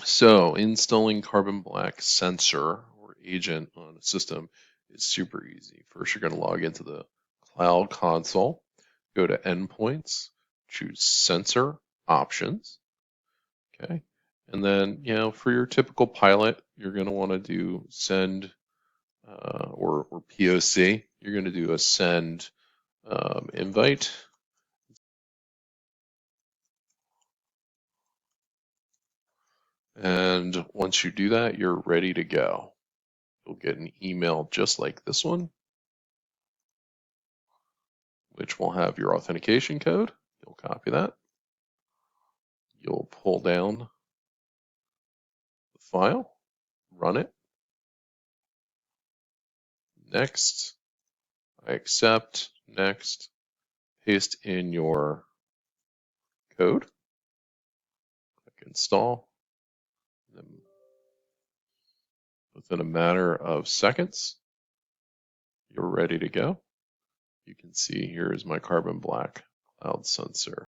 So installing Carbon Black sensor or agent on a system is super easy. First, you're going to log into the Cloud Console, go to Endpoints, choose Sensor Options, okay? And then, for your typical pilot, you're going to want to do send or POC. You're going to do a send invite. And once you do that, you're ready to go. You'll get an email just like this one, which will have your authentication code. You'll copy that. You'll pull down the file, run it. Next, I accept, next, paste in your code, click install. Then within a matter of seconds, you're ready to go. You can see here is my Carbon Black cloud sensor.